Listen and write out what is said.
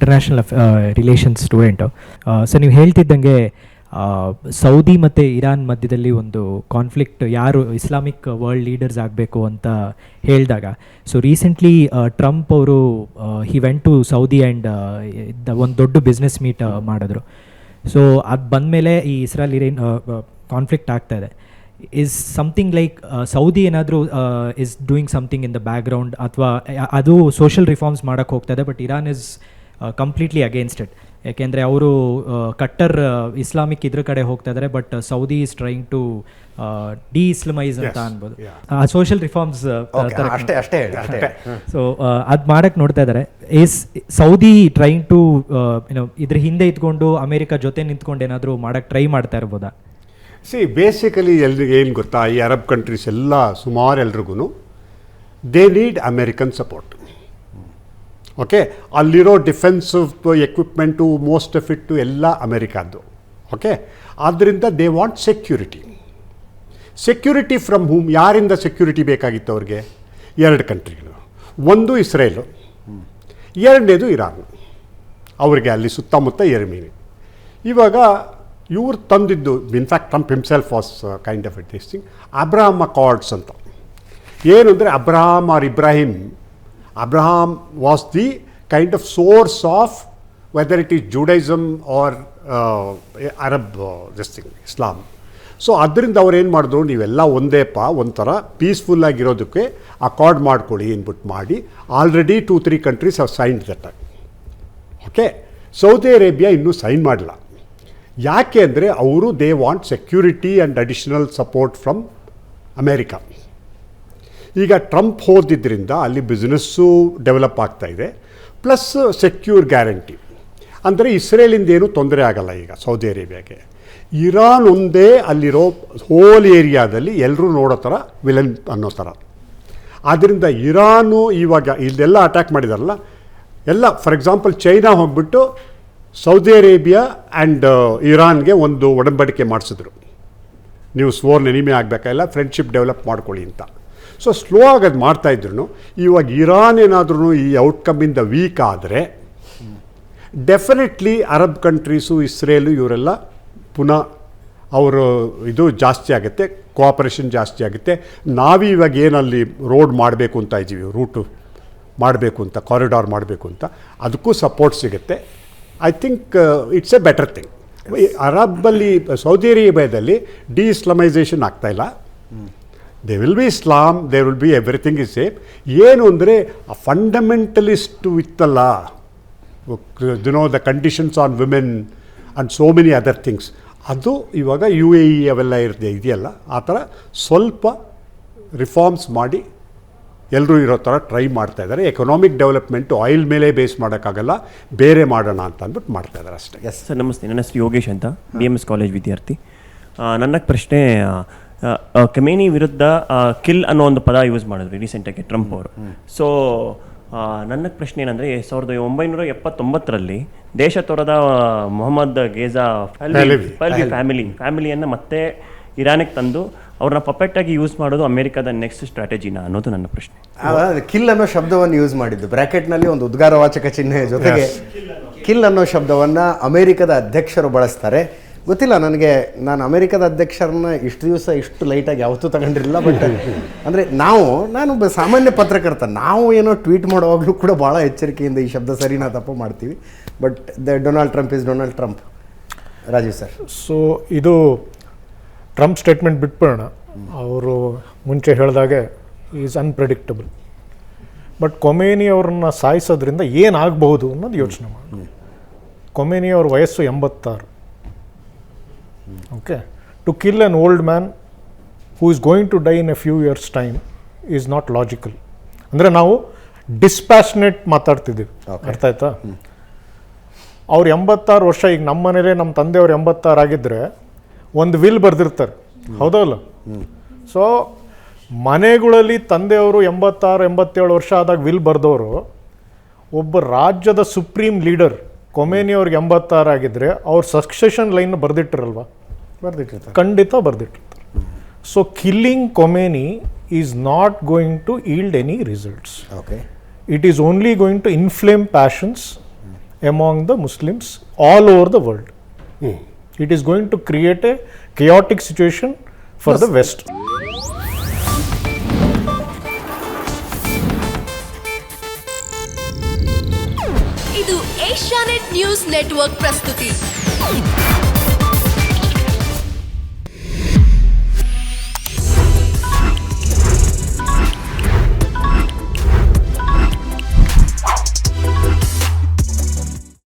International relations student. So ನೀವು ಹೇಳ್ತಿದ್ದಂಗೆ Saudi ಮತ್ತು Iran ಮಧ್ಯದಲ್ಲಿ ಒಂದು ಕಾನ್ಫ್ಲಿಕ್ಟ್ ಯಾರು ಇಸ್ಲಾಮಿಕ್ ವರ್ಲ್ಡ್ ಲೀಡರ್ಸ್ ಆಗಬೇಕು ಅಂತ ಹೇಳಿದಾಗ, ಸೊ ರೀಸೆಂಟ್ಲಿ ಟ್ರಂಪ್ ಅವರು he went to Saudi and ಒಂದು ದೊಡ್ಡ ಬಿಸ್ನೆಸ್ ಮೀಟ್ ಮಾಡಿದ್ರು. ಸೊ ಅದು ಬಂದಮೇಲೆ ಈ ಇಸ್ರಾಯಲ್ ಕಾನ್ಫ್ಲಿಕ್ಟ್ ಆಗ್ತಾ ಇದೆ. ಇಸ್ ಸಮಥಿಂಗ್ ಲೈಕ್ ಸೌದಿ ಏನಾದರೂ is doing something in the background, ಅಥವಾ ಅದು ಸೋಷಲ್ ರಿಫಾರ್ಮ್ಸ್ ಮಾಡೋಕ್ಕೆ ಹೋಗ್ತಾ ಇದೆ, but Iran is completely against it. ಯಾಕೆಂದರೆ ಅವರು ಕಟ್ಟರ್ ಇಸ್ಲಾಮಿಕ್ ಇದ್ರ ಕಡೆ ಹೋಗ್ತಾ ಇದ್ದಾರೆ, but Saudi is trying to de Islamise ಅಂತ ಅನ್ಬೋದು. ಸೋಷಲ್ ರಿಫಾರ್ಮ್ಸ್ ಸೊ ಅದು ಮಾಡಕ್ಕೆ ನೋಡ್ತಾ ಇದ್ದಾರೆ. ಈಸ್ ಸೌದಿ ಟ್ರೈಂಗ್ ಟು ಇದ್ರ ಹಿಂದೆ ಇದ್ಕೊಂಡು ಅಮೇರಿಕ ಜೊತೆ ನಿಂತ್ಕೊಂಡು ಏನಾದರೂ ಮಾಡೋಕ್ಕೆ ಟ್ರೈ ಮಾಡ್ತಾ ಇರ್ಬೋದಾ? ಬೇಸಿಕಲಿ ಎಲ್ರಿಗೆ ಏನು ಗೊತ್ತಾ, ಈ ಅರಬ್ ಕಂಟ್ರೀಸ್ ಎಲ್ಲ ಸುಮಾರು ಎಲ್ರಿಗೂ they need American support. Okay, ಅಲ್ಲಿರೋ ಡಿಫೆನ್ಸಿವ್ ಎಕ್ವಿಪ್ಮೆಂಟು ಮೋಸ್ಟ್ ಆಫ್ ಇಟ್ಟು ಎಲ್ಲ ಅಮೇರಿಕಾದ್ದು. ಓಕೆ, ಆದ್ದರಿಂದ ದೇ ವಾಂಟ್ ಸೆಕ್ಯೂರಿಟಿ ಫ್ರಮ್ ಹೂಮ್. ಯಾರಿಂದ ಸೆಕ್ಯೂರಿಟಿ ಬೇಕಾಗಿತ್ತು ಅವ್ರಿಗೆ? ಎರಡು ಕಂಟ್ರಿಗಳು. ಒಂದು ಇಸ್ರೇಲು, ಎರಡನೇದು ಇರಾನ್. ಅವ್ರಿಗೆ ಅಲ್ಲಿ ಸುತ್ತಮುತ್ತ ಎರ್ಮೀನಿ. ಇವಾಗ ಇವ್ರು ತಂದಿದ್ದು, in fact Trump himself was kind of it this thing, Abraham accords ಅಂತ. ಏನು ಅಂದರೆ Abraham or Abraham was the kind of source of whether it is Judaism or Arab this thing, Islam. So ಅದರಿಂದ ಅವ್ರು ಏನು ಮಾಡಿದ್ರು, ನೀವೆಲ್ಲ ಒಂದೇಪ್ಪ ಒಂಥರ ಪೀಸ್ಫುಲ್ಲಾಗಿರೋದಕ್ಕೆ ಅಕಾರ್ಡ್ ಮಾಡ್ಕೊಳ್ಳಿ ಅಂದ್ಬಿಟ್ಟು ಮಾಡಿ already 2-3 countries how signed that. Okay, Saudi Arabia ಇನ್ನೂ ಸೈನ್ ಮಾಡಿಲ್ಲ. ಯಾಕೆ ಅಂದರೆ ಅವರು they want security and additional support from America. ಈಗ ಟ್ರಂಪ್ ಹೋದಿದ್ದರಿಂದ ಅಲ್ಲಿ ಬಿಸ್ನೆಸ್ಸು ಡೆವಲಪ್ ಆಗ್ತಾಯಿದೆ, ಪ್ಲಸ್ ಸೆಕ್ಯೂರ್ ಗ್ಯಾರಂಟಿ. ಅಂದರೆ ಇಸ್ರೇಲಿಂದ ಏನೂ ತೊಂದರೆ ಆಗಲ್ಲ ಈಗ ಸೌದಿ ಅರೇಬಿಯಾಗೆ. ಇರಾನ್ ಒಂದೇ ಅಲ್ಲಿರೋ ಹೋಲ್ ಏರಿಯಾದಲ್ಲಿ ಎಲ್ಲರೂ ನೋಡೋ ಥರ ವಿಲನ್ ಅನ್ನೋ ಥರ. ಆದ್ದರಿಂದ ಇರಾನು ಇವಾಗ ಇಲ್ಲೆಲ್ಲ ಅಟ್ಯಾಕ್ ಮಾಡಿದಾರಲ್ಲ ಎಲ್ಲ, ಫಾರ್ ಎಕ್ಸಾಂಪಲ್ ಚೈನಾ ಹೋಗ್ಬಿಟ್ಟು ಸೌದಿ ಅರೇಬಿಯಾ ಆ್ಯಂಡ್ ಇರಾನ್ಗೆ ಒಂದು ಒಡಂಬಡಿಕೆ ಮಾಡಿಸಿದ್ರು, ನೀವು ಸ್ವೋರ್ನ್ ಎನಿಮಿ ಆಗಬೇಕಾಗಿಲ್ಲ, ಫ್ರೆಂಡ್ಶಿಪ್ ಡೆವಲಪ್ ಮಾಡ್ಕೊಳ್ಳಿ ಅಂತ. ಸೊ ಸ್ಲೋ ಆಗಿ ಅದು ಮಾಡ್ತಾಯಿದ್ರು. ಇವಾಗ ಇರಾನ್ ಏನಾದ್ರೂ ಈ ಔಟ್ಕಮ್ಮಿಂದ ವೀಕ್ ಆದರೆ ಡೆಫಿನೆಟ್ಲಿ ಅರಬ್ ಕಂಟ್ರೀಸು, ಇಸ್ರೇಲು ಇವರೆಲ್ಲ ಪುನಃ ಅವರು ಇದು ಜಾಸ್ತಿ ಆಗುತ್ತೆ, ಕೋಆಪರೇಷನ್ ಜಾಸ್ತಿ ಆಗುತ್ತೆ. ನಾವಿವಾಗ ಏನಲ್ಲಿ ರೋಡ್ ಮಾಡಬೇಕು ಅಂತ ಇದ್ದೀವಿ, ರೂಟು ಮಾಡಬೇಕು ಅಂತ, ಕಾರಿಡಾರ್ ಮಾಡಬೇಕು ಅಂತ, ಅದಕ್ಕೂ ಸಪೋರ್ಟ್ ಸಿಗುತ್ತೆ. I think it's a better thing. ಅರಬ್ಬಲ್ಲಿ ಸೌದಿ ಅರೇಬಿಯಾದಲ್ಲಿ ಡಿ ಇಸ್ಲಾಮೈಸೇಷನ್ ಆಗ್ತಾಯಿಲ್ಲ. They will be Islam, they will be everything is safe. ಏನು ಅಂದರೆ ಆ ಫಂಡಮೆಂಟಲಿಸ್ಟ್ ಇತ್ತಲ್ಲ, the conditions on women and so many other things, ಅದು ಇವಾಗ UAE ಅವೆಲ್ಲ ಇದೆಯಲ್ಲ, ಆ ಥರ ಸ್ವಲ್ಪ ರಿಫಾರ್ಮ್ಸ್ ಮಾಡಿ ಎಲ್ಲರೂ ಇರೋ ಥರ ಟ್ರೈ ಮಾಡ್ತಾಯಿದ್ದಾರೆ. ಎಕನಾಮಿಕ್ ಡೆವಲಪ್ಮೆಂಟು ಆಯಿಲ್ ಮೇಲೆ ಬೇಸ್ ಮಾಡೋಕ್ಕಾಗಲ್ಲ, ಬೇರೆ ಮಾಡೋಣ ಅಂತ ಅಂದ್ಬಿಟ್ಟು ಮಾಡ್ತಾಯಿದ್ದಾರೆ ಅಷ್ಟೇ. ಎಸ್ ಸರ್, ನಮಸ್ತೆ. ನನ್ನ ಹೆಸರು ಯೋಗೇಶ್ ಅಂತ, BMS ಕಾಲೇಜ್ ವಿದ್ಯಾರ್ಥಿ. ನನ್ನ ಪ್ರಶ್ನೆ, ಖಮೇನಿ ವಿರುದ್ಧ ಕಿಲ್ ಅನ್ನೋ ಒಂದು ಪದ ಯೂಸ್ ಮಾಡಿದ್ರಿ ರೀಸೆಂಟಾಗಿ ಟ್ರಂಪ್ ಅವರು. ಸೊ ನನ್ನ ಪ್ರಶ್ನೆ ಏನಂದರೆ, 1979ರಲ್ಲಿ ದೇಶ ತೊರೆದ ಮೊಹಮ್ಮದ್ ಘೇಜಾ ಫ್ಯಾಮಿಲಿಯನ್ನು ಮತ್ತೆ ಇರಾನಿಗೆ ತಂದು ಅವ್ರನ್ನ ಪಪೆಟ್ಟಾಗಿ ಯೂಸ್ ಮಾಡೋದು ಅಮೆರಿಕದ ನೆಕ್ಸ್ಟ್ ಸ್ಟ್ರಾಟಜಿನ ಅನ್ನೋದು ನನ್ನ ಪ್ರಶ್ನೆ. ಕಿಲ್ ಅನ್ನೋ ಶಬ್ದವನ್ನು ಯೂಸ್ ಮಾಡಿದ್ದು ಬ್ರ್ಯಾಕೆಟ್ನಲ್ಲಿ ಒಂದು ಉದ್ಗಾರವಾಚಕ ಚಿಹ್ನೆ ಜೊತೆಗೆ ಕಿಲ್ ಅನ್ನೋ ಶಬ್ದವನ್ನು ಅಮೆರಿಕದ ಅಧ್ಯಕ್ಷರು ಬಳಸ್ತಾರೆ. ಗೊತ್ತಿಲ್ಲ ನನಗೆ, ನಾನು ಅಮೆರಿಕದ ಅಧ್ಯಕ್ಷರನ್ನ ಇಷ್ಟು ದಿವಸ ಇಷ್ಟು ಲೈಟಾಗಿ ಯಾವತ್ತೂ ತಗೊಂಡಿರಲಿಲ್ಲ. ಬಟ್ ಅಂದರೆ ನಾನು ಸಾಮಾನ್ಯ ಪತ್ರಕರ್ತ, ನಾವು ಏನೋ ಟ್ವೀಟ್ ಮಾಡುವಾಗಲೂ ಕೂಡ ಭಾಳ ಎಚ್ಚರಿಕೆಯಿಂದ ಈ ಶಬ್ದ ಸರಿನಾ ತಪ್ಪು ಮಾಡ್ತೀವಿ. But Donald Trump is Donald Trump. Rajeev sir, so ಇದು ಟ್ರಂಪ್ ಸ್ಟೇಟ್ಮೆಂಟ್ ಬಿಟ್ಬಿಡೋಣ. ಅವರು ಮುಂಚೆ ಹೇಳಿದಾಗೆ ಈಸ್ ಅನ್ಪ್ರೆಡಿಕ್ಟಬಲ್. ಬಟ್ ಖೊಮೇನಿ ಅವ್ರನ್ನ ಸಾಯಿಸೋದ್ರಿಂದ ಏನಾಗಬಹುದು ಅನ್ನೋದು ಯೋಚನೆ ಮಾಡಿ. ಖೊಮೇನಿ ಅವ್ರ ವಯಸ್ಸು 86. Okay, to kill an old man who is going to die in a few years time is not logical. ಅಂದರೆ ನಾವು ಡಿಸ್ಪ್ಯಾಷನೇಟ್ ಮಾತಾಡ್ತಿದ್ದೀವಿ, ಅರ್ಥ ಆಯ್ತಾ? ಅವ್ರು 86 ವರ್ಷ, ಈಗ ನಮ್ಮ ಮನೇಲೆ ನಮ್ಮ ತಂದೆಯವ್ರು 86 ಆಗಿದ್ದರೆ ಒಂದು ವಿಲ್ ಬರೆದಿರ್ತಾರೆ, ಹೌದಲ್ಲ? ಸೊ ಮನೆಗಳಲ್ಲಿ ತಂದೆಯವರು 86-87 ವರ್ಷ ಆದಾಗ ವಿಲ್ ಬರೆದವರು, ಒಬ್ಬ ರಾಜ್ಯದ ಸುಪ್ರೀಂ ಲೀಡರ್ ಖೊಮೇನಿ ಅವ್ರಿಗೆ 86 ಆಗಿದ್ದರೆ ಅವ್ರ ಸಕ್ಸೆಷನ್ ಲೈನ್ ಬರೆದಿಟ್ಟಿರಲ್ವ? ಬರ್ದಿಟ್ಟಿರ್ತಾರೆ, ಖಂಡಿತ ಬರೆದಿಟ್ಟಿರ್ತಾರೆ. So killing Khomeini is not going to yield any results. Okay, it is only going to inflame passions among the Muslims all over the world. It is going to create a chaotic situation for the West. ಇದು Asianet news network ಪ್ರಸ್ತುತಿ.